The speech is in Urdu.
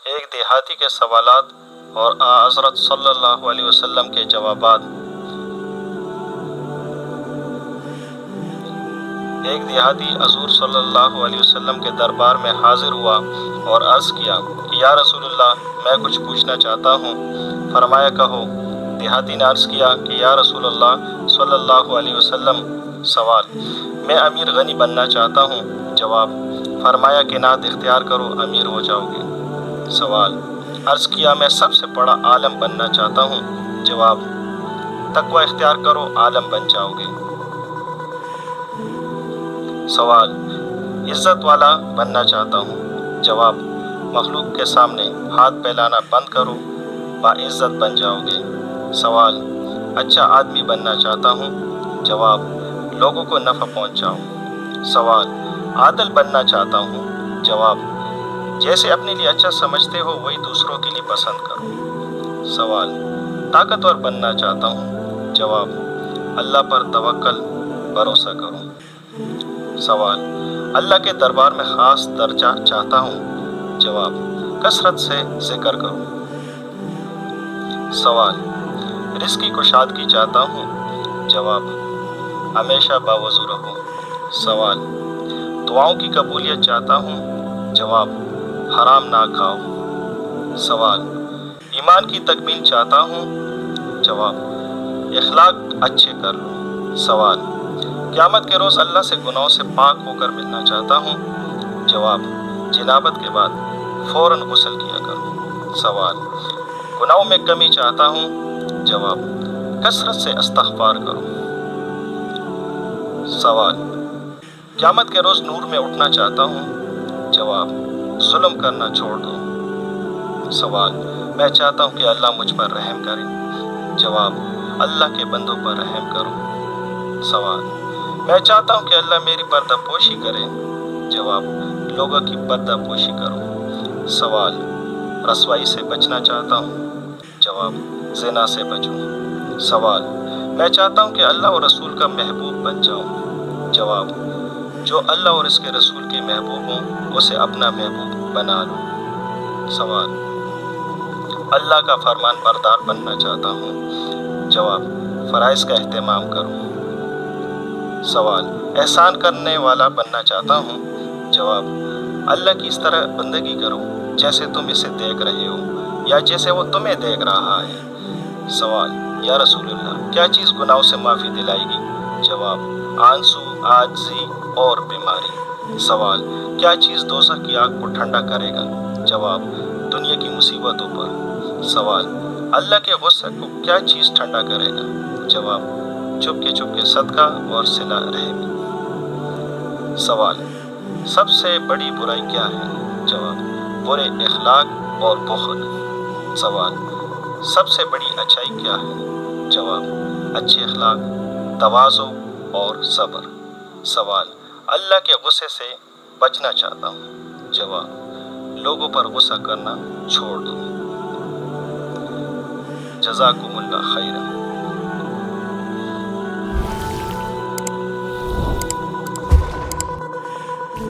ایک دیہاتی کے سوالات اور حضرت صلی اللہ علیہ وسلم کے جوابات۔ ایک دیہاتی حضور صلی اللہ علیہ وسلم کے دربار میں حاضر ہوا اور عرض کیا کہ یا رسول اللہ، میں کچھ پوچھنا چاہتا ہوں۔ فرمایا کہو۔ دیہاتی نے عرض کیا کہ یا رسول اللہ صلی اللہ علیہ وسلم، سوال، میں امیر غنی بننا چاہتا ہوں۔ جواب، فرمایا قناعت اختیار کرو، امیر ہو جاؤ گے۔ سوال، عرض کیا میں سب سے بڑا عالم بننا چاہتا ہوں۔ جواب، تقوی اختیار کرو، عالم بن جاؤ گے۔ سوال، عزت والا بننا چاہتا ہوں۔ جواب، مخلوق کے سامنے ہاتھ پھیلانا بند کرو، باعزت بن جاؤ گے۔ سوال، اچھا آدمی بننا چاہتا ہوں۔ جواب، لوگوں کو نفع پہنچاؤ۔ سوال، عادل بننا چاہتا ہوں۔ جواب، جیسے اپنے لیے اچھا سمجھتے ہو وہی دوسروں کے لیے پسند کرو۔ سوال، طاقتور بننا چاہتا ہوں۔ جواب، اللہ پر توکل، بھروسہ کرو۔ سوال، اللہ کے دربار میں خاص درجہ چاہتا ہوں۔ جواب، کثرت سے ذکر کرو۔ سوال، رزق کی کشادگی چاہتا ہوں۔ جواب، ہمیشہ باوضو رہو۔ سوال، دعاؤں کی قبولیت چاہتا ہوں۔ جواب، حرام نہ کھاؤ۔ سوال، ایمان کی تکمیل چاہتا ہوں۔ جواب، اخلاق اچھے کر لو۔ سوال، قیامت کے روز اللہ سے گناہوں سے پاک ہو کر ملنا چاہتا ہوں۔ جواب، جنابت کے بعد فوراً غسل کیا کرو۔ سوال، گناہوں میں کمی چاہتا ہوں۔ جواب، کثرت سے استغفار کرو۔ سوال، قیامت کے روز نور میں اٹھنا چاہتا ہوں۔ جواب، ظلم کرنا چھوڑ دو۔ سوال، میں چاہتا ہوں کہ اللہ مجھ پر رحم کرے۔ جواب، اللہ کے بندوں پر رحم کرو۔ سوال، میں چاہتا ہوں کہ اللہ میری پردہ پوشی کرے۔ جواب، لوگوں کی پردہ پوشی کرو۔ سوال، رسوائی سے بچنا چاہتا ہوں۔ جواب، زنا سے بچو۔ سوال، میں چاہتا ہوں کہ اللہ اور رسول کا محبوب بن جاؤں۔ جواب، جو اللہ اور اس کے رسول کے محبوب ہوں اسے اپنا محبوب بنا لو۔ سوال، اللہ کا فرمان بردار بننا چاہتا ہوں۔ جواب، فرائض کا اہتمام کرو۔ سوال، احسان کرنے والا بننا چاہتا ہوں۔ جواب، اللہ کی اس طرح بندگی کرو جیسے تم اسے دیکھ رہے ہو یا جیسے وہ تمہیں دیکھ رہا ہے۔ سوال، یا رسول اللہ، کیا چیز گناہوں سے معافی دلائے گی؟ جواب، آنسو، عاجزی اور بیماری۔ سوال، کیا چیز دوزخ کی آگ کو ٹھنڈا کرے گا؟ جواب، دنیا کی مصیبتوں پر۔ سوال، اللہ کے غصے کو کیا چیز ٹھنڈا کرے گا؟ جواب، چپکے صدقہ اور صلہ رحمی۔ سوال، سب سے بڑی برائی کیا ہے؟ جواب، برے اخلاق اور بخل۔ سوال، سب سے بڑی اچھائی کیا ہے؟ جواب، اچھے اخلاق، تواضع اور صبر۔ سوال، اللہ کے غصے سے بچنا چاہتا ہوں۔ جواب، لوگوں پر غصہ کرنا چھوڑ دو۔ جزاکم اللہ خیرا۔